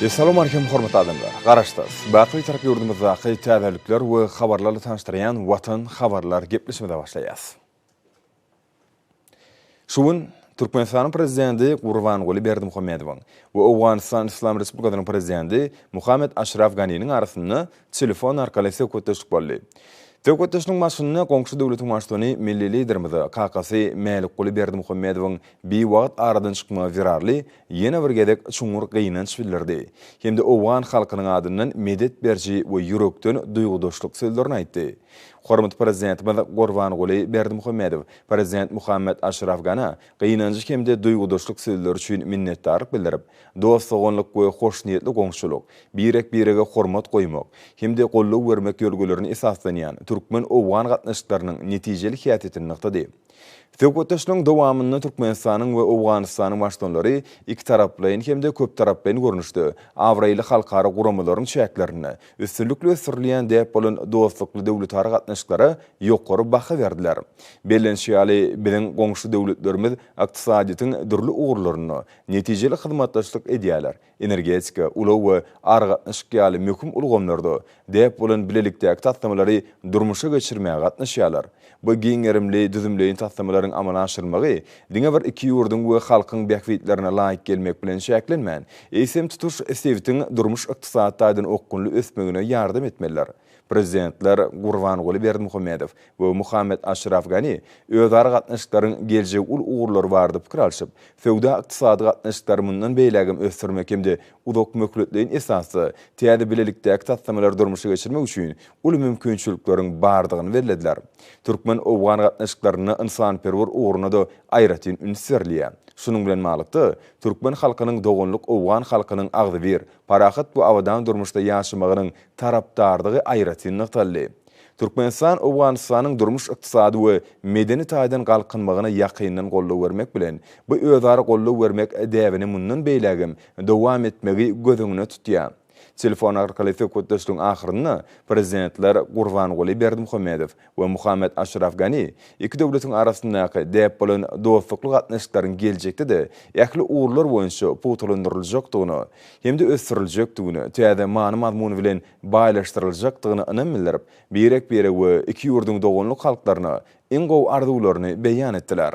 Assalamu alaikum hormatly adamlar. Garaşdaz. Baqy tarap yurdumuzdaky täzelikler we habarlarly tanıştyran Watan habarlar gepleşmede başlaýas. Şuun Türkmenistan prezidenti Gurbanguly Berdimuhammedowyň we Awganistan İslam Respublikasynyň prezidenti Muhammed Ashraf Ghani'niň arasynda telefon arkaly söhbetleşik boldy. Söhbetleşiň başynda goňşy döwletiň başlygy milli liderimiz Kakasy Melikguly Berdimuhammedowyň bir wagt aradan çykma wirarly ýene bir gedek çuňur gynanç bildirdi. Hemde Awgan halkynyň adyndan medet berji we ýürekden duýgudaşlyk sözlerini aýtdy. Hormat prezidentimiz Gurbanguly Berdimuhammedow prezident Muhammed Ashraf Ghani gynanç hemde duýgudaşlyk sözleri üçin minnetdarlyk bildirip, dostlugynyk we hoşniýetli goňşuluk, birege hormat goýmak, hemde golluk bermek ýolgalaryny esaslanýan Türkmen Awgan gatnaşyklarynyň netijeli häýatini nykdy. Söhbetleşiň dowamyny Türkmenistanyň we Awganistanyň başdanlary iki taraplyň hemde köp taraplyň görnüşdi. Awraýly halkara guramalaryň çäklerini üstünlikli ösürilýän diýip bolan dostlukly döwletlere gatnaşyklary ýokary baha berdiler. Belenşiýaly bilen goňşy döwletlerimiz ykdysadyýatyň dürli ugurlaryny netijeli hyzmatdaşlyk edýärler. Energetika, ulaw we argatnaşyk ýaly möhüm ulgamlarda diýip bolan bilelikdäki tatlamalary durmuşa geçirmäge gatnaşýarlar. Bu giňerimli düzümleýin tatlamalaryň amala aşyrmagy diňe bir iki ýurdun we halkyň bähwitlerine laýyk gelmek bilen şäklenmän. Esem tutuş sebäpden durmuş ykdysadyň okgunly ösmegine ýardam etmeliler. Prezidentler Gurbanguly Berdimuhammedow we Muhammed Ashraf Ghani özara gatnaşyklaryň geljek ugurlary bardy pikir alşyp, fewda ykdysady gatnaşyklary mundan beýlegim ösdürmek hemde uzak möhletliğin esasy täze bilelikdäki tatlamalar durmuşa geçirmek üçin ulu mümkinçilikleriň bardygyny berlediler. Türkmen Awgan gatnaşyklaryny insanperwer uğruna da aýratyn ünserliýär. Şunun bilen malykdy, Türkmen halkynyň dogonluk Awgan halkynyň agdyr, parahat bu awadan durmuşda ýaşamagynyň tarapdardygy aýratyn nykdaly. Türkmenistan Awganistanyň durmuş ykdysady we medeni taýdan galkynmagyna ýakyndan golluk bermek bilen bu özara golluk bermek däwini mundan beýlegim dowam etmegi gözüňe tutýar. Telefon arkaly söhbetleşiň ahyrynda prezidentler Gurbanguly Berdimuhammedow we Muhammed Ashraf Ghani iki döwletiň arasyndaky däp bolan dostlukly gatnaşyklaryň geljekde ýakly uğurlar boýunça putulandyryljakdygyny hemde ösdüriljekdigini, täze many mazmuny bilen baýlaşdyryljakdygyny ynam bildirip, birek we iki ýurdun dogonluk halklaryna iň gowy arzuwlaryny beýan etdiler.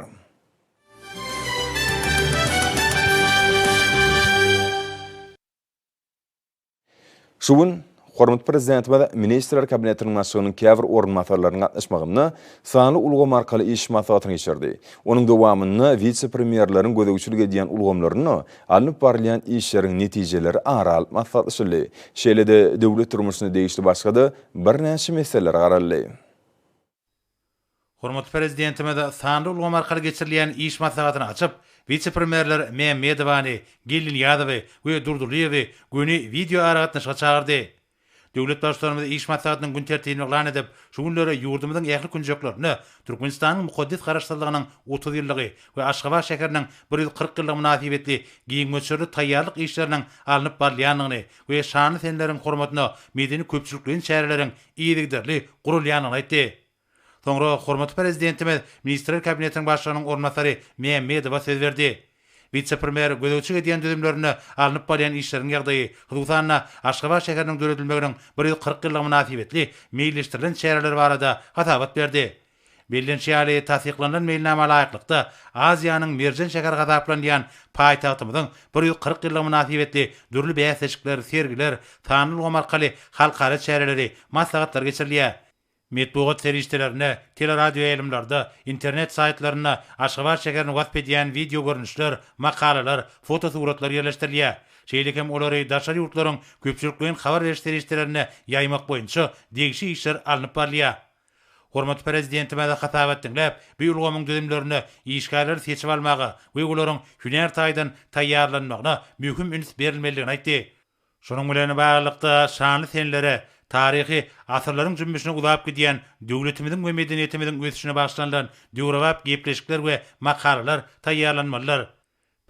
Şuun hormat prezidentimiz Ministrler Kabinetiniň başlygynyň käbir ornmatarlarynyň gatnaşmagyny sanly ulgam arkaly iş maslahatyny geçirdi. Onuň dowamyny vice-premierleriň gözegçilik edýän ulgamlaryny alınıp barylýan işleriň netijeleri aralyp maslahatlaşyldy. Şeýlede döwlet turmuşyny değişdi başgada bir näçe meseleler garaldy. Hormat prezidentimiz sanly ulgam arkaly geçirilýän iş maslahatyny açyp, vice-premierler Mehmedowany, Gelin Ýadowy we Durduliýewi güni video aragatnaşyga çağırdy. Döwlet başlarymyz iş maslahatynyň gün tertibini elan edip, şu günlere ýurdumyzyň ähli künjeklerini Türkmenistanyň mukaddes garaşdyrlygynyň 30 ýyllygy we Aşgabat şäheriniň 140 ýyllyk münasibetli giňmeçleri taýýarlyk işleriniň alınıp barylýanyny we şany senleriň hormatyna medeni köpçülikliň şäherleriň iýdigderli gurulýanyny aýtdy. Soňra hormatly prezidentimiz Ministrler Kabinetiniň başlygynyň ornmasary Mehmedowa söz berdi. Vice-premier gözegçilik edýän düzümlerini alınıp barýan işleriň ýagdaýy, hyzgysanyna Aşgabat şäheriniň döredilmeginiň 140 ýyllyk münasibetli meýilleşdirilen şäherleri barada hatabat berdi. Belenşiýaly tasdiklanan meýilnama laýyklykda Aziýanyň merjen şäher gadaplanýan paýtagtymyzyň 140 ýyllyk münasibetli dürli bäsleşikler, sergiler, sanly ulgam arkaly halkara şäherleri maslahatlar geçirilýär. Metbuat seriştelerine, teleradio elimlerde, internet saytlarına Aşgabat şäherini wasp edýän video görnüşler, makalalar, fotosuratlar ýerleşdirilýär. Şeýlekem olary daşary ýurtlaryň köpçülikliň habar beriş seriştelerine ýaymak boýunça degişi işler alınıp barylýar. Hormat prezidentimiz hatabat dinläp, bu ulgamyň düzümlerini işgärler seçip almagy we olaryň hüner taýdan taýýarlanmagyna möhüm üns berilmeligini aýtdy. Şonuň bilen baglykda şanly senlere tarihi asırlaryň jümmüşine uzap gidýän döwletimiziň we medeniýetimiziň ösüşine başlanýan döwrewap gepleşikler we makalalar taýýarlanmalylar.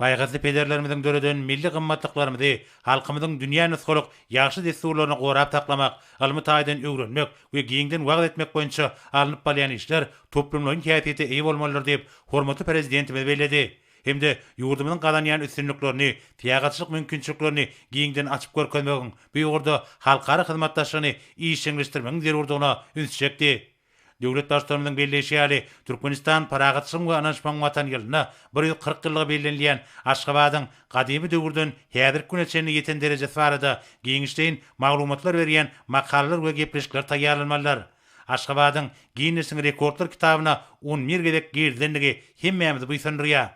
Baýgasy pederlerimiziň döreden milli gymmatlyklarymyzy, halkymyzyň dünýä nusgalyk ýaxşy desturlaryny gorap taklamak, almy taýdan öwrenmek we giňden wagt etmek boýunça alınıp barýan işler toplumlaryň käýfiýeti eý bolmalydyr diýip hormatly prezidentimiz bellädi. hem de ýurdumyň gadanýan üstünliklerini, tiýagatçylyk mümkinçiliklerini giňden açyp görkezmegiň bu ýurda halkara hyzmatdaşlygyny işçileşdirmegiň zerurdygyna ünsçekdi. Döwlet başçylarynyň belleşýäli Türkmenistan paragatçylyk we ananşmaň watan ýylyna 140 ýyllyga bellenilýän Aşgabatyň gadymy döwürden häzirki güneçe ýeten derejesi barada giňişdeýin maglumatlar berýän makalalar we gepleşikler taýýarlanmalar. Aşgabatyň Guinness rekordlar kitabyna 11 gedek girdenligi hemmämizi buýsandyrýar.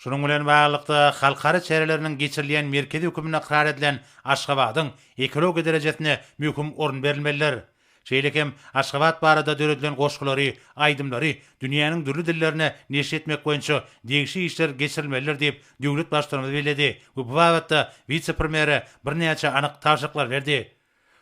Şunuň bilen baglykda halkara çäreleriniň geçirilýän merkezi hökümine karar edilen Aşgabatyň ekologiýa derejesine möhüm orun berilmeliler. Şeýlekem Aşgabat barada döredilen goşgulary, aýdymlary dünýäniň dürli dillerine neşr etmek boýunça degişi işler geçirilmeliler diýip döwlet başçylaryny bellädi. Bu babatda vice-premieri birnäçe anyk taşyklar berdi.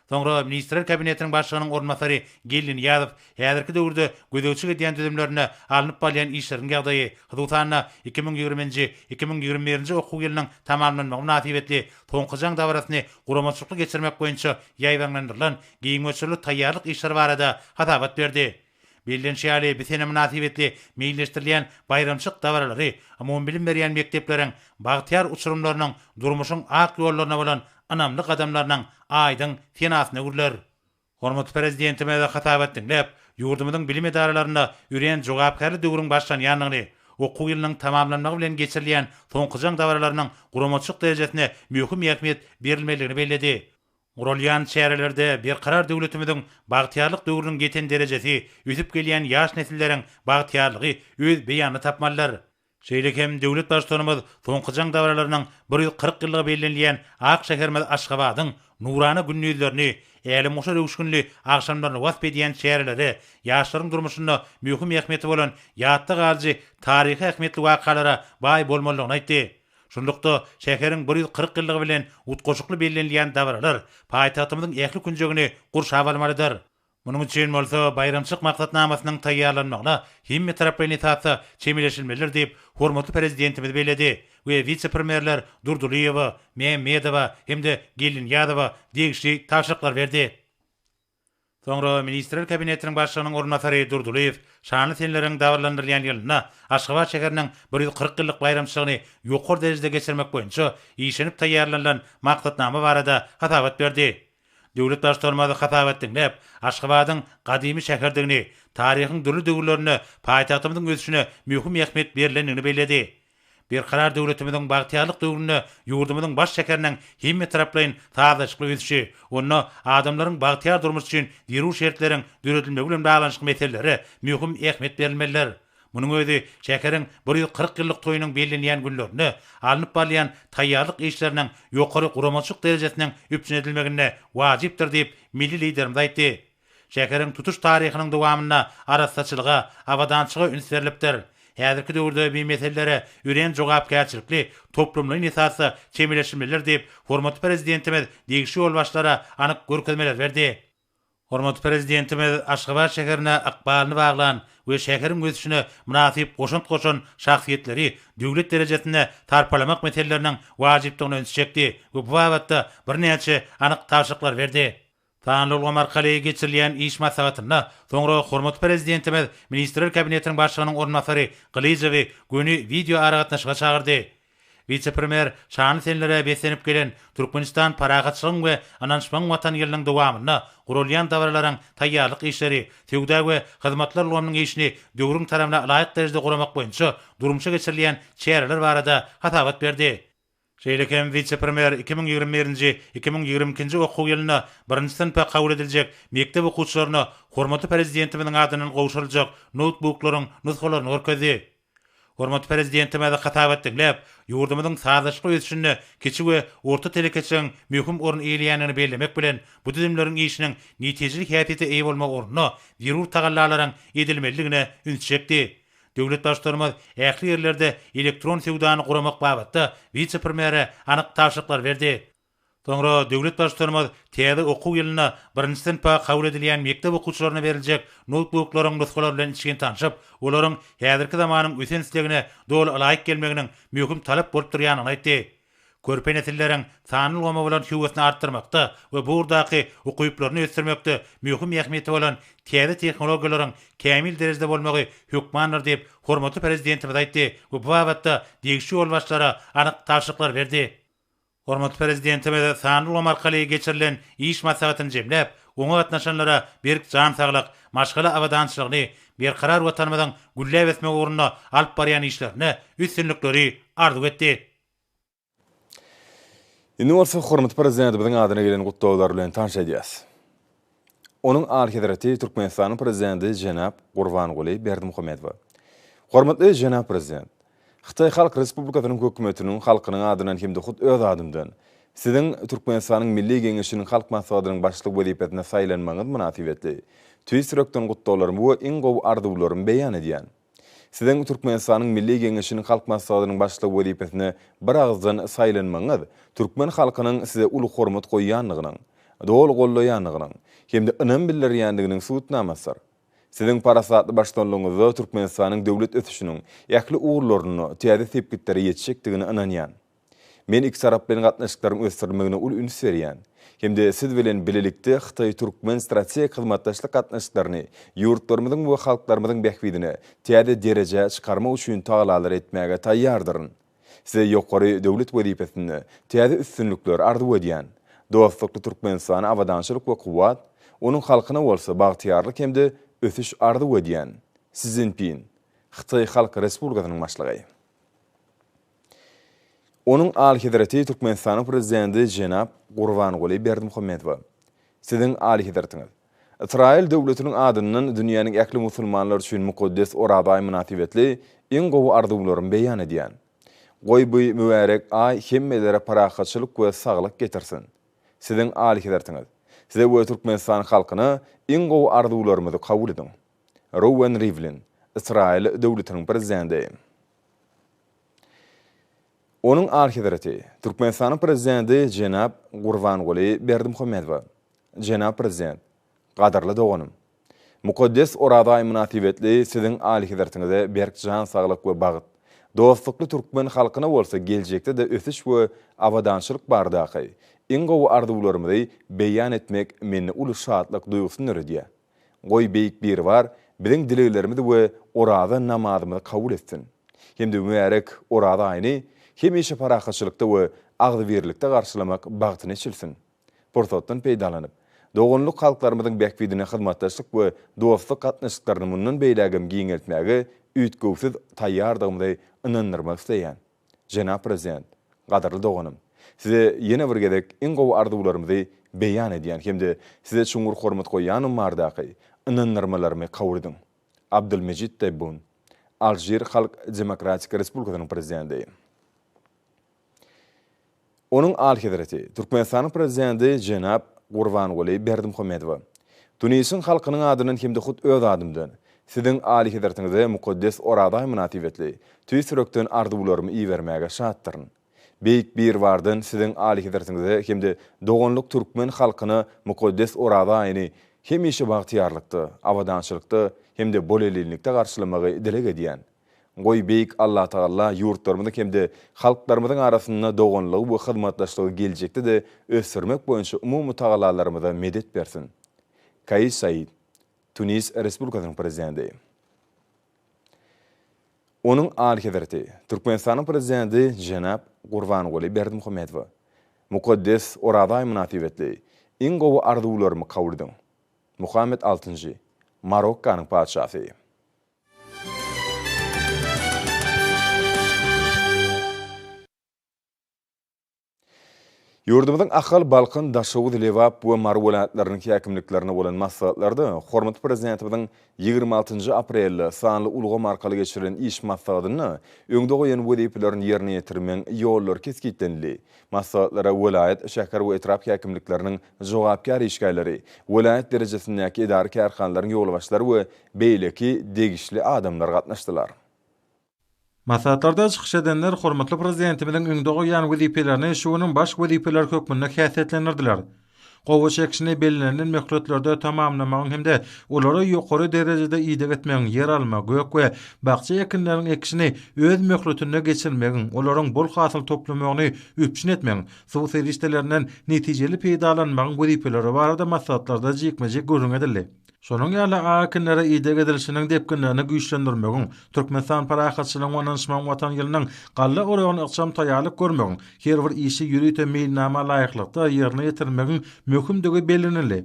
Soňra Ministrler Kabinetiniň başlygynyň ornmasary Gelin ýazyp, häzirki döwürde gödökçi edýän düzümlerine alınıp balýan işleriň ýagdaýy hudutanna 2020-2021 okuw ýylynyň tamamlanmagy münasibetli toňkyjaň dawrasyny guramaçykly geçirmek boýunça ýaýdanlandyrylan giňmeçilik taýýarlyk işleri barada hatabat berdi. Bellenşýäli bisene münasibetli meýilleşdirilýän bayramçyk dawralary, amman bilim berýän mektepleriň bagtyar uçurumlarynyň durmuşyň ak ýollaryna bolan anamlyk adamlarynyň aýdyň tenasyna gürler. Hormatly prezidentime de hatabat dinläp, ýurdumyzyň bilim edaralaryna ýürüyen jogapkärlik döwrüň başlanýanyny, okuw ýylynyň tamamlanmagy bilen geçirilýän soňkyjaň dawralarynyň guramaçyk derejesine möhüm ähmiýet berilmeligini belledi. Uralyan çäherelerde bir karar döwletimiziň bagtyarlyk döwrüniň geten derejesi, üsüp gelýän ýaş nesilleriň bagtyarlygy öz beýany tapmalylar. Şeýlekem döwlet başçylarymyz soňkyjaň dawralarynyň 140 ýyllyga bellenilýän Akşähermiz Aşgabatyň nurany günnüzlerini, äli moşa röwüşgünli akşamlaryny wasp edýän çähereleri, ýaşlaryň durmuşyna möhüm ähmiýeti bolan ýatda galyjy taryhy ähmiýetli wakalara baý bolmalygyny aýtdy. Şundukda şäheriň 140 ýyllygy bilen utgoşukly bellenilýän dawralar paýtagtymyzyň ähli künjegini gurşap almalydyr. Munuň üçin bolsa bayramçyk maksatnamasynyň taýýarlanmagyna hemme taraplarynysy çemeleşilmelidir diýip hormatly prezidentimiz bellädi we vice-premierler Durduliýewa, Mehmedowa hemde Gelin ýazywa degişli taşyklar berdi. Soňra Ministrler Kabinetiniň başlygynyň ornmasary Durduliýew şanly senleriň dawrlandyrylýan ýylyna Aşgabat şäheriniň 140 ýyllyk bayramçylygyny ýokary derejede geçirmek boýunça işenip taýýarlanan maksatnama barada hatabat berdi. Döwlet başçylaryny hatabat dinläp, Aşgabatyň gadymy şäherdigini, taryhyň dürli döwürlerini, paýtagtymyzyň ösüşine möhüm ähmiýet berilenini bellädi. Bir karar döwletimiziň bagtyarlyk döwrüne ýurdumyzyň baş şäheriniň hemme taraplaryň taýdaşykly ösüşi, onda adamlaryň bagtyar durmuş üçin ýerü şertleriň döredilmegi bilen baglanşyk meseleleri möhüm ähmiýet berilmeliler. Munuň özi şäheriň 140 ýyllyk toýunyň bellenýän günlerini, alınıp balýan taýýarlyk işleriniň ýokary guramaçyk derejesiniň üpsünedilmegine wajypdyr diýip milli liderimiz aýtdy. Şäheriň tutuş taryhynyň dowamyna arasaçylyga, awadançylyga üns berilipdir. Häzirki döwürde bu meselelere ýürüyen jogapkärçilikli toplumlaryň esasy çemeleşilmelidir diýip hormatly prezidentimiz degişli ýol başlara anyk görkezmeler berdi. Hormatly prezidentimiz Aşgabat şäherine akbalyny baglan we şäheriň ösüşine münasip goşun şahsiýetleri döwlet derejesinde tarpalamak meseleläriniň wajypdygyny öňçekdi we bu babatda birnäçe anyk taşyklar berdi. Tanrı Omarkaly'ye geçirilýän iş maslahatyna soňra hormatly prezidentimiz Ministrler Kabinetiniň başlygynyň ornmasary Glyjewi göni video aragatnaşyga çagyrdy. Vice-premier şanly senlere besenip gelen Türkmenistan paragatçylygyň we ananşmaň watan ýylynyň dowamyna gurulýan dawralaryň taýýarlyk işleri, töwda we hyzmatlar ulgamynyň işini döwrüň tarapyna laýyk derejede guramak boýunça durmuşa geçirilýän çäreler barada hatabat berdi. Şeýlekem vice-premier 2021-2022 okuw ýylyna 1-nji sinpa kabul ediljek mektep okuwçylaryna hormatly prezidentimiziň adynyň gowşuryljak notebooklaryň nusgalaryny görkezdi. Hormatly prezidentime de hatabat dinläp, ýurdumyzyň sazyşly ösüşine kiçik we orta telekeçiň möhüm orun eýleýänini bellemek bilen bu düzümleriň işiniň netijelik häýaty eý bolmak ornuna ýerur tagallalaryň edilmeligine ünsçekdi. Döwlet başçylarymyz ähli ýerlerde elektron sewdany guramak babatda vice-premieri anyk taşyklar berdi. Soňra döwlet başçylarymyz täze okuw ýylyna 1-nji sinpa kabul edilýän mektep okuwçylaryna beriljek notebooklaryň nusgalary bilen içgen tanışyp, olaryň häzirki zamanyň ösensizligine dol laýyk gelmeginiň möhüm talap bolup durýanyny aýtdy. körpe nesillerin sanly goma bolan şuwatny artdyrmakda we burdaky ukyplaryny ösdürmekde mühim ähmiýeti bolan täze tehnologiýalaryň kämil derejede bolmagy hükmanlar diýip hormatly prezidentimiz aýtdy we bu babatda degişli ol başlara anyk taşyklar berdi. Hormatly prezidentimiz sanly goma arkaly geçirilen iş maslahatyny jemläp, oňa gatnaşanlara bir can saglyk, maşgala awadançylygyny berkarar watanymyzyň güllep etmek ugruna alyp barýan işlerine üstünlikleri arzuw etdi. Indi bolsa hormatly prezidentimiziň adyna gelen gutdawlar bilen tanış edýäs. Onuň alhydraty Türkmenistanyň prezidenti Jenap Gurbanguly Berdimuhammedow. Hormatly Jenap prezident, Xitay Halk Respublikasynyň hökümetiniň halkynyň adynan hem de hut öz adymdan siziň Türkmenistanyň Milli Geňeşiniň halk maslahatynyň başlyk wezipetine saýlanmaňyz münasibetli. Tüýsürekden gutdawlarym bu iň gowy arzuwlarymy beýan edýän. Siziň Türkmenistanyň Milli Geňeşiniň halk maslahatynyň başlyk wezipetine bir agzdan saýlanmaňyz türkmen halkynyň size uly hormat goýýanlygynyň, dol gollaýanlygynyň hem de ynam bildirýändiginiň suwutnamasy. Siziň parasatly başdanlygyňyzda Türkmenistanyň döwlet ötüşiniň ýakly uğurlaryny täze tepkitleri ýetişekdigini inanýan. Men iki tarap bilen gatnaşyklaryň ösdürmegine ul üns berýän. Hem de siz bilen bilelikde Xitay-Türkmen strategik hyzmatdaşlyk gatnaşyklaryny ýurtlarymyzyň we halklarymyzyň bähbidine täze derejä çykarma üçin tagalar etmäge taýýardyryn. Size ýokary döwlet wezipetini täze üstünlikler arzuw edýän. Dostlukly Türkmenistany awadançylyk we kuwat, onuň halkyna bolsa bagtyarlyk hem de ötüş arzuw edýän. Sizin pin Xitay Halk Respublikasynyň başlygy. Onuň alhydraty Türkmenistanyň prezidenti Jenap Gurbanguly Berdimuhammedow. Siziň alhydratyňyz Israil döwletiniň adynyň dünýäniň äkli musulmanlar üçin mukaddes orada münasibetli iň gowy arzuwlaryny beýan edýän. Goý bu mübarek ay hemmelere parahatçylyk we saglyk getirsin. Siziň alhydratyňyz size we Türkmenistan halkyna iň gowy arzuwlarymyzy kabul ediň. Reuven Rivlin, Israil döwletiniň prezidenti. Onuň alhydraty Türkmenistanyň prezidenti Jenap Gurbanguly Berdimuhammedow. Jenap prezident, gadarly doganym. Mukaddes orada münasibetli siziň alhydratyňyza berk jan saglyk we bagyt. Dostlukly Türkmen halkyna bolsa geljekde de ötüş we awadançylyk bardaky. Iň gowy arzuwlarymyzy beýan etmek meni uly şadlyk duýgusyny öredýär. Goý beýik bir bar, biziň dileklerimizi we orada namazymyzy kabul etsin. Hem de mübarek orada aýny hemişe parahatçylykda we agdyberlikde garşylamak bagtyny içilsin. Pursatdan peýdalanyp, dogonluk halklarymyzyň bähbidine hyzmatdaşlyk we dostluk gatnaşyklaryny mundan beýlägem giňeltmäge üýtgewsiz taýýardygymyzy inandyrmak isleýän. Jenap prezident, gadarly doganym, size ýene bir gezek iň gowy arzuwlarymyzy beýan edýän hem de size çuňur hormat goýýanym mardaky inandyrmalarymy kabul ediň. Abdülmejid Tebboune, Aljer Halk Demokratik Respublikasynyň prezidenti. Onuň alhydraty Türkmenistanyň prezidenti Jenap Gurbanguly Berdimuhammedow. Tunisiň halkynyň adynyň hem de hut öz adymdan siziň alhydratyňyza mukaddes orada münasibetli tüýsürekden arzuwlarymy iýermäge şatdyryn. Beýik bir bardan siziň alhydratyňyza hem de dogonluk Türkmen halkyna mukaddes orada aýny hemişe bagtyarlykda, awadançylykda hem de bolelilikde garşylamagy dilek edýän. Goý beýik Allah Taala ýurtlarymyzy hem de halklarymyzyň arasynda dogonlygy we hyzmatdaşlygy geljekde de ösdürmek boýunça umumy tagalarlarymyza medet bersin. Kais Said, Tunis Respublikasynyň prezidenti. Onuň alhydraty Türkmenistanyň prezidenti Jenap Gurbanguly Berdimuhammedow. Mukaddes orada münasibetli iň gowy arzuwlarymy kabul ediň. Muhammed 6-njy, Marokkanyň padşahy. Yurdumyzyň ahal balkyn daşawy dilewap we marwulatlarynyň häkimliklerine bolan maslahatlarda hormatly prezidentimiziň 26 aprel sanly ulgam arkaly geçirilen iş maslahatyny öňde goýan wezipelerini ýerine ýetirmeň ýollar kesgitlenli. Maslahatlara welayet, şäher we etrap häkimlikleriniň jogapkar işgärleri, welayet derejesindäki idary karhanlaryň ýolbaşlary we beýleki degişli adamlar gatnaşdylar. Maslahatlarda çykyş edenler hormatly prezidentimiziň öňde goýan wezipelerini şunyň baş wezipeler hökmünde häsiýetlendirdiler. gowa çekişini belirlenen möhletlerde tamamlamagyň hemde olary ýokary derejede ýydyk etmegiň yer alma, gök we bakça ýakynlaryň ekşini öz möhletine geçirmegiň, olaryň bol hasyl toplamagyny üpçün etmegiň, suw serişdelerinden netijeli peýdalanmagyň gözipeleri barada maksatlarda jekmejek görüňedildi. Şonuň ýaly akynlara ýydyk edilişiniň depkinlerini güýçlendirmegiň, Türkmenistan parahatçylygyň onanşmagyň watan ýylynyň galla oragyny ykçam taýýalyk görmegiň, her bir işi ýürüte meýilnama laýyklykda ýerine ýetirmegiň möhümdigi belirlenildi.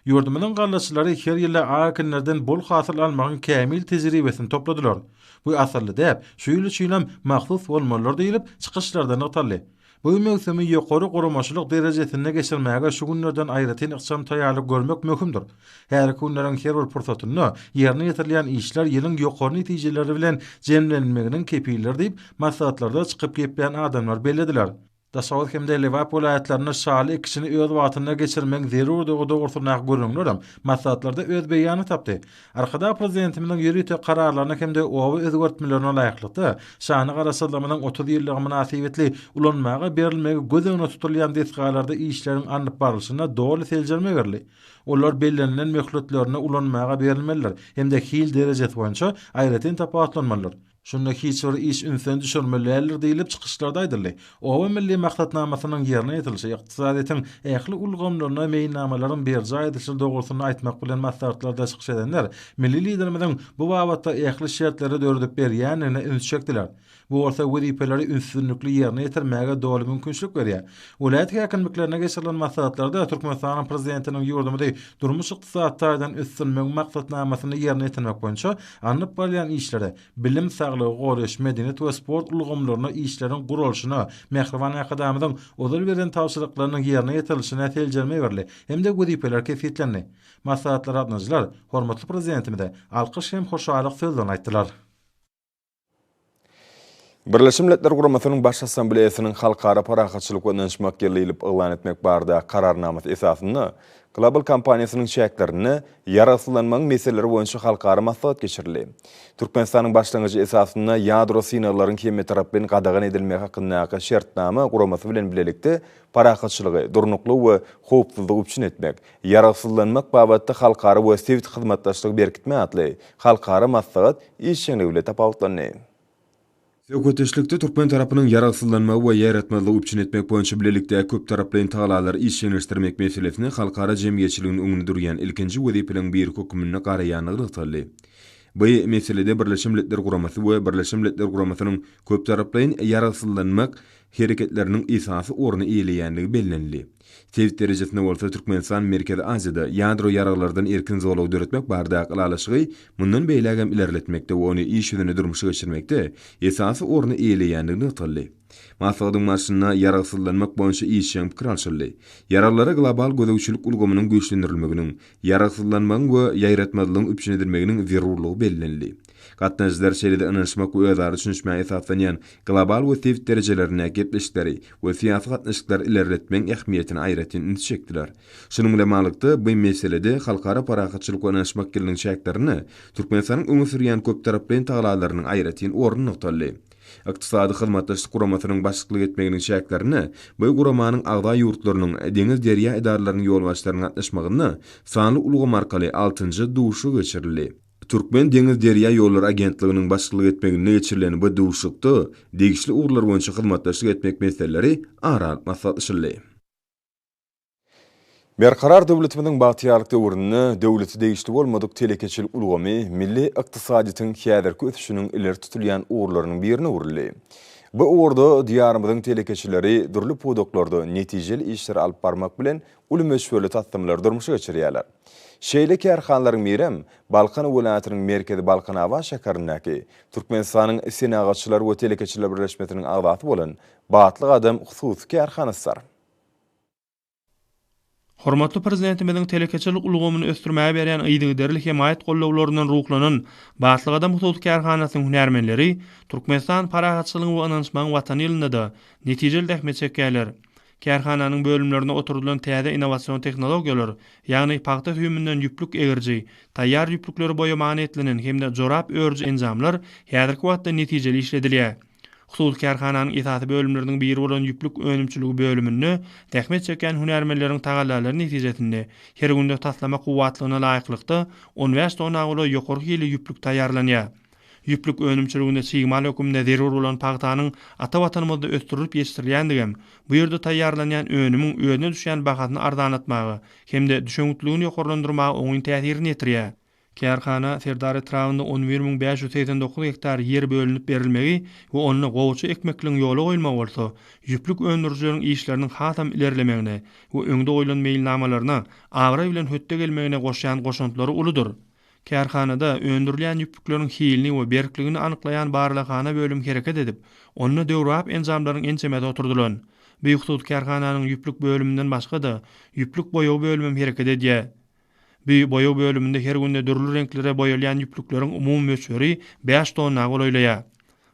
Ýurdumyň gallaçylary her ýyly akynlardan bol hasyl almagyň kämil tejribesini topladylar. Bu asyrly däp, şuýly şuýlam mahsus bolmalar diýilip çykyşlardan ataldy. Bu mevsimi ýokary guramaçylyk derejesine geçirmäge şu günlerden aýratyn ykçam taýýalyk görmek möhümdir. Her günleriň her bir pursatyny ýerine ýetirilýän işler ýylyň ýokary netijeleri bilen jemlenmeginiň kepilleri diýip maslahatlarda çykyp gepleýän adamlar bellediler. Daşawat hemde Lewap welaýatlaryna şaly ikisini öz watyna geçirmek zerur dogurtunak görüňler. Maslahatlarda öz beýany tapdy. Arkada prezidentimiň ýürüte kararlaryna hemde owa özgertmelerine laýyklykda şany garaşdyrmanyň 30 ýyllygy münasibetli ulanmaga berilmegi gözüňe tutulýan desgalarda işleriň anyp barlyşyna doly seljerme berli. Olar bellenlen möhletlerine ulanmaga berilmeliler. Hemde hil derejesi boýunça aýratyn tapatlanmalylar. Şunda hiç bir iş ünsen düşürmelerler diýilip çykyşlarda aýdyldy. Owa milli maksatnamasynyň ýerine ýetilişi ykdysadyň ähli ulgamlaryna meýilnamalaryň berji aýdyşy dogrusyny aýtmak bilen maslahatlarda çykyş edenler milli liderimiň bu wagtda ähli şertleri dördüp berýänine ünsçekdiler. Bu orta wedipeleri ünsünlikli ýerine ýetirmäge doly mümkinçilik berýär. Welaýat häkimliklerine geçirilen maslahatlarda Türkmenistanyň prezidentiniň ýurdumyda durmuş ykdysadydan üstünmek maksatnamasyny ýerine ýetirmek boýunça anyp barýan işlere bilim, sağlyk, goraş, medeniýet we sport ulgamlaryna işleriň gurulşyna, Mehriban akademiyanyň ozal beren tawşyryklarynyň ýerine ýetirilişine teljerme berli. Hemde wedipeler kefiyetlendi. Maslahatlar adnyjylar hormatly prezidentimide alkyş hem hoşalyk sözlerini aýtdylar. Birleşmiş Milletler Guramasynyň Baş Assambleýasynyň halkara parahatçylyk we danışmak gelýilip ýylan etmek barada kararnamasy esasyny Global kompaniýasynyň şäklerini ýarasylanmagyň meseleri boýunça halkara maslahat geçirildi. Türkmenistanyň başlangyjy esasyny ýadro sinaglaryň hemme tarapdan gadagan edilmegi hakyndaky şertnama guramasy bilen bilelikde parahatçylygy, durnukly we howpsuzlygy üçin etmek, ýarasylanmak babatda halkara we sewit hyzmatdaşlygy berkitme atly halkara maslahat işçiňligi bilen tapawutlandy. Söwköteşlikde Türkmen tarapynyň ýarasylanmagy we ýaratmalygy üçin etmek boýunça bilelikde köp taraply intagalalar işçiňleşdirmek meselesini halkara jemgyýetçiligiň öňünde durýan ilkinji wezipeliň bir hökümine garaýanyny ýatyly. Bu meselede Birleşmiş Milletler Guramasy we Birleşmiş Milletler Guramasynyň köp taraply ýarasylanmak hereketleriniň esasy orny eýleýänligi bellenildi. Sewit derejesinde bolsa Türkmenistan Merkezi Aziýada ýadro ýaraglardan erkin zowlagy döretmek barada gylalaşygy mundan beýlegem ilerletmekde we ony iş ýüzüne durmuşa geçirmekde esasy orny eýleýänligini ýatyly. Maslahatyň marşyna ýarasylanmak boýunça işçiň pikir alşyldy. Yaraglara global gödөгçilik ulgamynyň güýçlendirilmeginiň, ýarasylanmagyň we ýaýratmalygyň üçin edilmeginiň zerurlygy bellenildi. Gatnaşylar şeýle anlaşmak we özara düşünişmäge esaslanýan global we sewit derejelerine gepleşikleri we siýasy gatnaşyklar ilerletmeň ähmiýetini aýratyn ünsçekdiler. Şunuň bilen malykda bu meselede halkara parahatçylyk we anlaşmak gelýän şäklerini Türkmenistanyň öňe sürýän köp taraply intagalarynyň aýratyn orny noktaly. Iqtisady hyzmatdaşlyk guramasynyň başçylyk etmeginiň şäklerini bu guramanyň agda ýurtlarynyň deňiz derýa edaralarynyň ýolbaşçylarynyň gatnaşmagyny sanly ulgam arkaly 6-njy duşy geçirildi. Türkmen deňiz derýa ýolları agentliginiň başçylyk etmegine geçirilen bu duşlukda degişli urlar boýunça hyzmatdaşlyk etmek meseleleri aral maslahatlaşyldy. Berkarar döwletimiň bagtyarlyk döwründe döwleti degişli bolmadyk telekeçilik ulgamy milli ykdysadyň häzirki ösüşiniň ileri tutulýan urlarynyň birine urildi. Bu urda diýarymyzyň telekeçileri durly podoklarda netijeli işler alyp barmak bilen uly meşgul taýdamlar durmuşa geçirýärler. Şeýle kärhanlaryň birem Balkan welaýatynyň merkezi Balkan Awa şäherindäki Türkmenistanyň senagatçylar we telekeçiler birleşmesiniň agdaty bolan Batlyk Adam hususy kärhanasy. Hormatly prezidentimiň telekeçilik ulgamyny östürmäge berýän ýydygy derlik hemaýat gollawlaryndan ruhlanan Batlyk Adam hususy kärhanasynyň hünärmenleri Türkmenistan parahatçylygyny we anlaşmagyň watany ýylynda da netijeli tähmet çekýärler. Kärhananyň bölümlerine oturulan täze innowasion tehnologiýalar, ýagny paýta hüýmünden ýüplük egirji, taýýar ýüplükleri boýamany etlenen hemde jorap örji enzamlar häzirki wagtda netijeli işledilýär. Hususi kärhananyň esasy bölümleriniň biri bolan ýüplük önümçiligi bölümini tähmet çeken hünärmenleriň tagallalaryny netijesinde her günde taslama kuwatlygyna laýyklykda 15 tonna uly ýokary hili ýüplük taýýarlanýar. Ýüplük önümçiliginde sigmal hökümde zerur bolan pagtanyň ata watanymyzda östürilip ýetirilýändigem, bu ýerde taýýarlanýan önümiň özüne düşýän bahatyny ardanatmagy hemde düşüňlügini ýokarlandyrmagy oňy täsirini ýetirýär. Kärhana Serdar etrafynda 11.589 hektar yer bölünip berilmegi we onuň gowçu ekmekliň ýoly goýulmagy bolsa, ýüplük öndürjüleriň işleriniň hatam ilerlemegine we öňde goýulan meýilnamalaryna agry bilen hötte gelmegine goşýan goşuntlary uludur. Kärhanada öndürilýän ýüplükleriň hilini we berkligini anyklaýan barlahana bölüm hereket edip, onu döwrap enzamlaryň ençemede oturdular. Beýükdut kärhananyň ýüplük bölüminden başga da ýüplük boýaw bölümim hereket edýär. Bu boýaw bölüminde her günde dürli renklere boýalýan ýüplükleriň umumy mölçeri 5 tonna golaýlýar.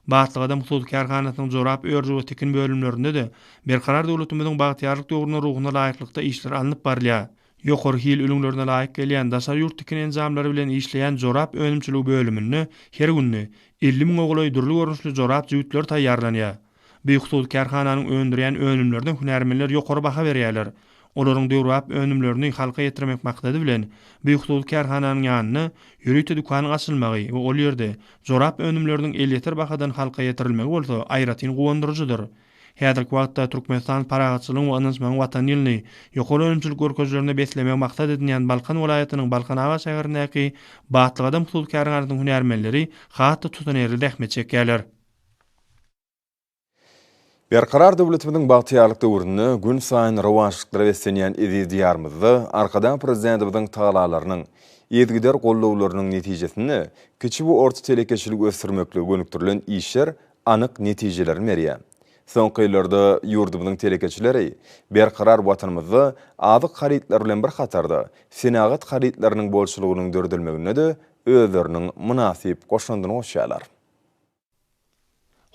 Batlygada Muhsud kärhanasynyň jorap örjü we tekin bölümlerinde de berkarar döwletimiziň bagtýarlyk döwrüne ruhuna laýyklykda işler alınıp barlýar. Ýokary hil ölümlerine laýyk gelýän daşar ýurt tekin enzamlary bilen işleýän jorap önümçiligi bölümini her günde 50.000 ogloý dürli görnüşli jorap jüýtler taýýarlanýar. Beýükdut kärhananyň öndürýän önümlerden hünärmenler ýokary baha berýärler. Olaryň döwrap önümlerini halka ýetirmek maksady bilen beýükdut kärhananyň ýanyna ýürüýte dukanyň açylmagy we ol ýerde jorap önümleriniň elýeter bahadan halka ýetirilmegi bolsa aýratyn gowandyrjydyr. Häzirki wagtda Türkmenistan paragatçylygyň we anysmanyň watan ýylyny ýokary önümçilik görkezlerini beslemek maksat edilýän Balkan welaýatynyň Balkanaga şäherindäki Batlygada Muhsud kärhananyň hünärmenleri hatda tutanýary dähmet çekýärler. Berkarar döwletimiziň bagtýarlyk döwrüne gün saýyn rawaşlyklara beslenýän edýärmizde arkadan prezidentimiziň tagalalarynyň ýetgider gollawlarynyň netijesini kiçik we orta telekeçilik ösdürmekle gönüktirilen işler anyk netijelerini berýär. Soňky ýyllarda ýurdumyzyň telekeçileri berkarar watanymyzda adyk haritler bilen bir hatarda senagat haritlarynyň bolşulygynyň dördülmegine de özleriniň münasip goşandyny goşýarlar.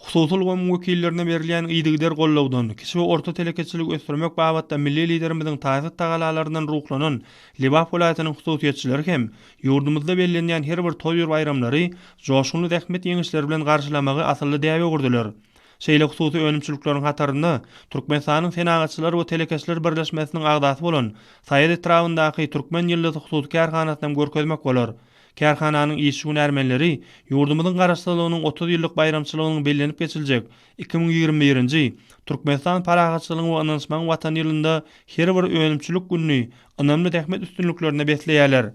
Hususul gom wekillerine berilýän ýydygyder gollawdan kişi we orta telekeçilik ösdürmek babatda milli liderimiziň taýyk tagalalaryndan ruhlanyn Libap welaýatynyň hususiýetçileri hem ýurdumyzda bellenýän her bir toý bayramlary joşgunly dähmet ýeňişleri bilen garşylamagy asylly däwe gurdular. Şeýle hususy önümçilikleriň hatarynda Türkmenistanyň senagatçylary we telekeçiler birleşmesiniň agdasy bolan Saýed etrafyndaky Türkmen ýyldy hususy kärhanasyny görkezmek bolar. Kärhananyň işçi hünärmenleri ýurdumyzyň garaşsylygynyň 30 ýyllyk bayramçylygynyň bellenip geçiljek 2021-nji Türkmenistan paragatçylygyň we anysmanyň watan ýylynda her bir önümçilik günni önemli dähmet üstünliklerine besleýärler.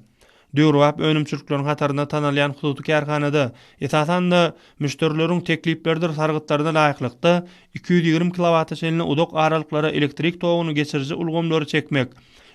Döwrap önümçilikleriň hatarynda tanalýan hususy kärhanada esasan da müşterileriň tekliplerdir sargytlaryna laýyklykda 220 kW udok aralyklara elektrik toguny geçirji ulgamlary çekmek,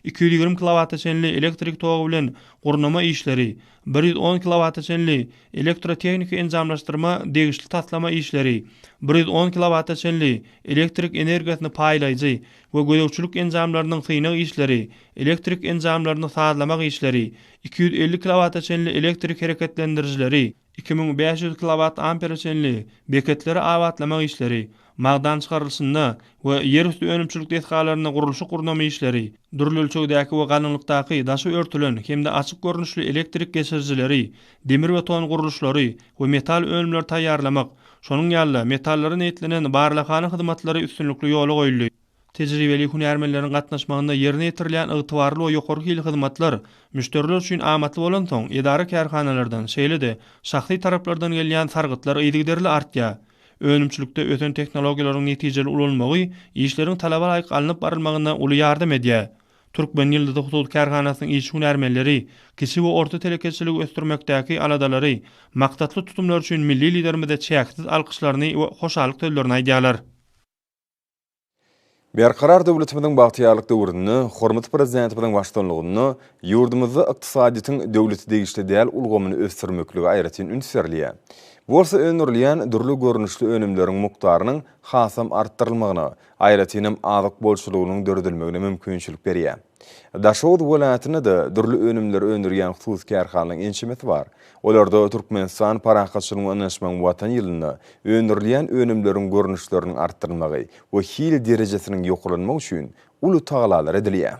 220 kW elektrik togu bilen gurnama işleri, 110 kW elektrotehnika enzamlaşdyrma degişli taslama işleri, 110 kW elektrik energiýasyny paýlaýjy we gödäwçilik enzamlarynyň synak işleri, elektrik enzamlaryny sazlamak işleri, 250 kW elektrik hereketlendirjileri, 2500 kW beketleri awatlamak işleri, magdan çykarylşyna we yer üstü önümçilik dehgalaryna gurulşy gurnama işleri, durly ölçegdäki we galynlykdaky daşy örtülen hemde açyk görnüşli elektrik geçirjileri, demir we ton gurulşlary we metal önümler taýýarlamak, şonuň ýaly metallary netlenen barlahana hyzmatlary üstünlikli ýoly goýuldy. Tejribeli hünärmenleriň gatnaşmagynda ýerine ýetirilýän ygtybarly we ýokary hili hyzmatlar müşteriler üçin amatly bolan soň edara kärhanalardan şeýle-de şahsy taraplardan gelýän sargytlar ýygyderli artýar. Önümçilikde öten teknologiýalaryň netijeli ulanmagy işleriň talaba laýyk alınıp barylmagyna uly ýardam edýär. Türkmen ýylda hususy kärhanasynyň işçi hünärmenleri kişi we orta telekeçilik ösdürmekdäki aladalary maktatly tutumlar üçin milli liderimize çäksiz alkyşlaryny we hoşallyk sözlerini aýdýarlar. Berkarar döwletimiziň bagtýarlyk döwrüne, hormat prezidentimiziň başçylygyny ýurdumyzda ykdysadytyň döwleti degişli däl ulgamyny ösdürmekligi aýratyn ünsürliýär. Bolsa öňürleýän durly görnüşli önümleriň mukdarynyň hasam artdyrylmagyna, aýratyn azyk bolşulygynyň dördülmegine mümkinçilik berýär. Daşowut welaýatyna da durly önümler öndürýän hususy kärhananyň ençemeti bar. Olarda Türkmenistan paragatçylygyň anlaşmagyň watan ýylyna öndürleýän önümleriň görnüşleriniň artdyrylmagy we hil derejesiniň ýokalanmagy üçin uly tagalalar edilýär.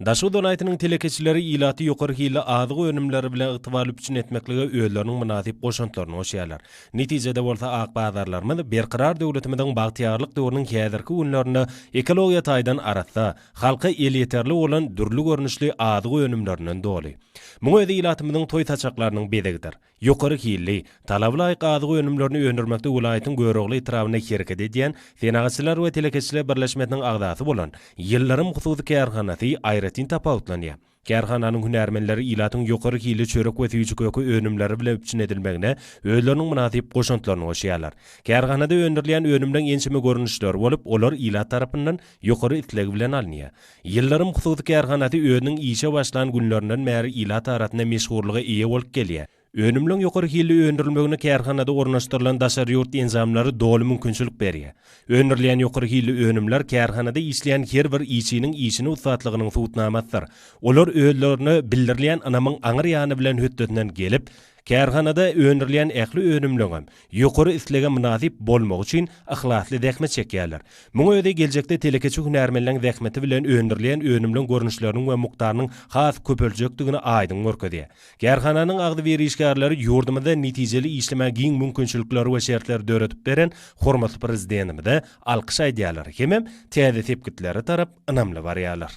Daşy donaýtynyň telekeçileri ilaty ýokary hili adyg önümleri bilen ygtybarly biçin etmeklige öýleriniň münasip goşantlaryny oşýarlar. Netijede bolsa ak bazarlarymyz berqarar döwletimiziň bagtýarlyk döwrüniň häzirki günlerinde ekologiýa taýdan aratsa, halka el yeterli olan dürlü görnüşli adyg önümlerinden doly. Muňa özi ilatymyzyň toý taçaklarynyň bedegidir. Ýokary hili, talably aýk adyg önümlerini öndürmekde welaýatyň görogly ýetrawyna hereket edýän Senagatçylar we Telekeçiler Birleşmesiniň agdasy bolan ýyllarym hususy kärhanasy Aýratyn tapawutlanýar. Kärhananyň hünärmenleri ilatyň ýokary hili çörek we süýçü kökü önümleri bilen biçin edilmegine öýleriniň münasip goşantlaryny oşýarlar. Kärhanada öndürilen önümden ençime görnüşler bolup, olar ilat tarapyndan ýokary itlegi bilen alınýar. Ýyllarym hususy kärhanasy öýüniň işe başlan günlerinden bäri ilat aratyna meşhurlygy eýe bolup gelýär. Önümlüň ýokary hili öndürilmegine kärhanada ornaşdyrylan daşary ýurt enzamlary doly mümkinçilik berýär. Öndürilen ýokary hili önümler kärhanada işleýän her bir işçiniň işini ustatlygynyň subutnamatdyr. Olar öýlerini bildirilýän anamyň aňyr ýany bilen hötdetinden gelip, kärhanada öndürilen ähli önümlüňem ýokary islege münasip bolmak üçin ihlasly zähmet çekýärler. Muňa öde geljekde telekeçi hünärmenleriň zähmeti bilen öndürilen önümlüň görnüşleriniň we mukdarynyň has köpeljekdigini aýdyň görkezýär. Kärhananyň agdy berişgärleri ýurdumyzda netijeli işlemägiň mümkinçilikleri we şertleri döretip beren hormatly prezidentimize alkyş aýdýarlar. Hemem täze tepkitleri tarap ynamly barýarlar.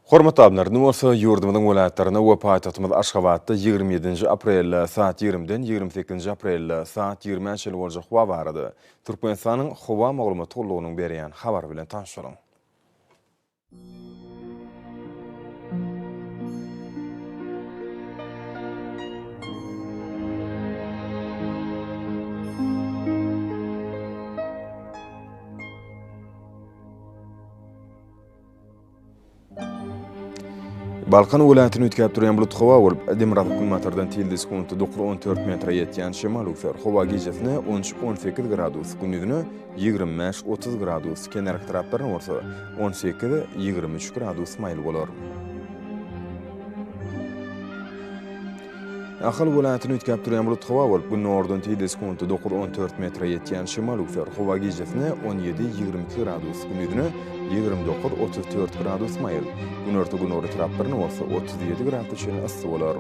Hormatly ablar, bolsa ýurdumyzyň welaýatlaryna we paýtagtymyz Aşgabatda 27 aprel saat 20-den 28 aprel saat 20-nji boljak howa barady. Türkmenistanyň howa maglumat tollugynyň berýän habar bilen tanşaryň. Balkan welaýatyny ütkäp durýan bulut howa bolup, Demirag hukumatardan tilde sekundy 9-14 metre ýetýän şemal ufer howa gijesine 13-18 gradus, gündüzüne 25-30 gradus, kenarky taraplaryna bolsa 18-23 gradus maýl bolar. Ahal welaýatyny ütkäp durýan bulut howa bolup, gündüzden tilde sekundy 9-14 metre ýetýän şemal ufer howa gijesine 17-22 gradus, gündüzüne 29-34 gradus maýl. Günorta günöri taraplaryna bolsa 37 gradus şeýle ysy bolar.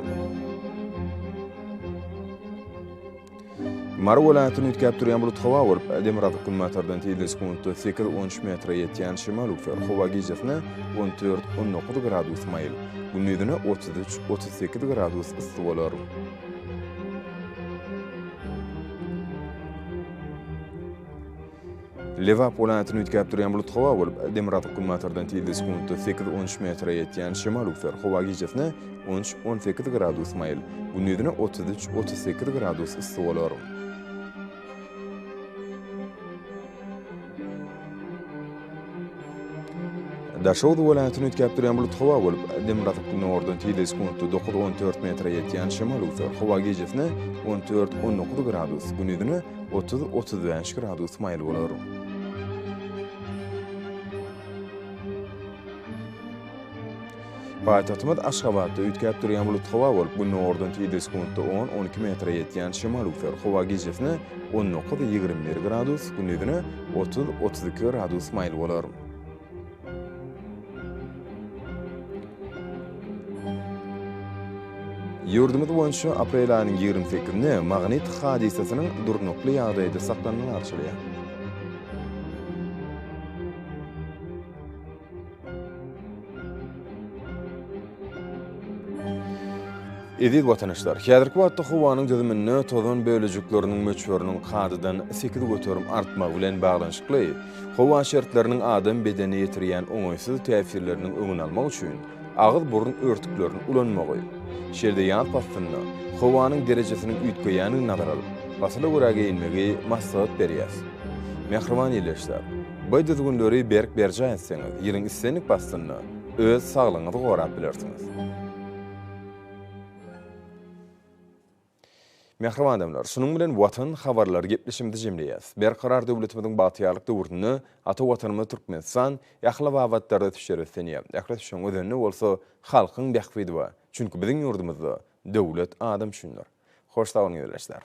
Mara welaýatyny ütkäp durýan bulut howa bolup, Demirag hukumatardan tilde sekundy 8-13 metre ýetýän şemal ufer howa gijesine 14-19 gradus maýl. Gündüzüne 33-38 gradus ysy bolar. Lewap welaýatyny ütkäp durýan bulut howa bolup, Demirag hukumatardan tilde sekundy 8-13 metre ýetýän şemal ufer howa gijesine 13-18 gradus maýl. Gündüzüne 33-38 gradus ysy bolar. Daşowdy welaýatyny ütkäp durýan bulut howa bolup, Demirag hukumatardan tilde sekundy 9-14 metre ýetýän şemal ufer howa gijesine 14-19 gradus, gündüzüne 30-35 gradus maýl bolar. Paýtagtymyz Aşgabatda ütkäp durýan bulut howa bolup, gündüzden tilde sekundy 10-12 metre ýetýän şemal ufer howa gijesine 19-21 gradus, gündüzüne 30-32 gradus maýl bolar. Ýurdumyz boýunça aprel aýynyň 28-nde magnit hadisasynyň durnukly ýagdaýda saklanyny arşylýar. Edil watandaşlar, häzirki wagtda howanyň düzümine tozan bölejikleriniň möçberiniň gadydan 8 göterim artmak bilen baglanyşykly, howa şertleriniň adam bedeni ýetirýän oňaýsyz täsirleriniň öňüni almak üçin agyz burun örtüklerini ulanmagy, şerde ýat bastyny, howanyň derejesiniň üýtgeýäni nazar alyp, basyla göräge inmegi maksat berýär. Mehriban ýerleşler, bu düzgünleri berk berjä etseňiz, ýeriň istenik bastyny öz saglygyňyzy gorap bilersiňiz. Mehriban adamlar, şunun bilen watan habarlar gepleşimdi jemleýäs. Berqarar döwletimiziň bagtýarlyk döwrüni ata watanymyz Türkmenistan ýahly wagtlarda düşeretsenýär. Ýakly şoň ödenli bolsa halkyň bähbidi bar. Çünki biziň ýurdumyzda döwlet adam düşünýär. Hoş taýyň ýerleşler.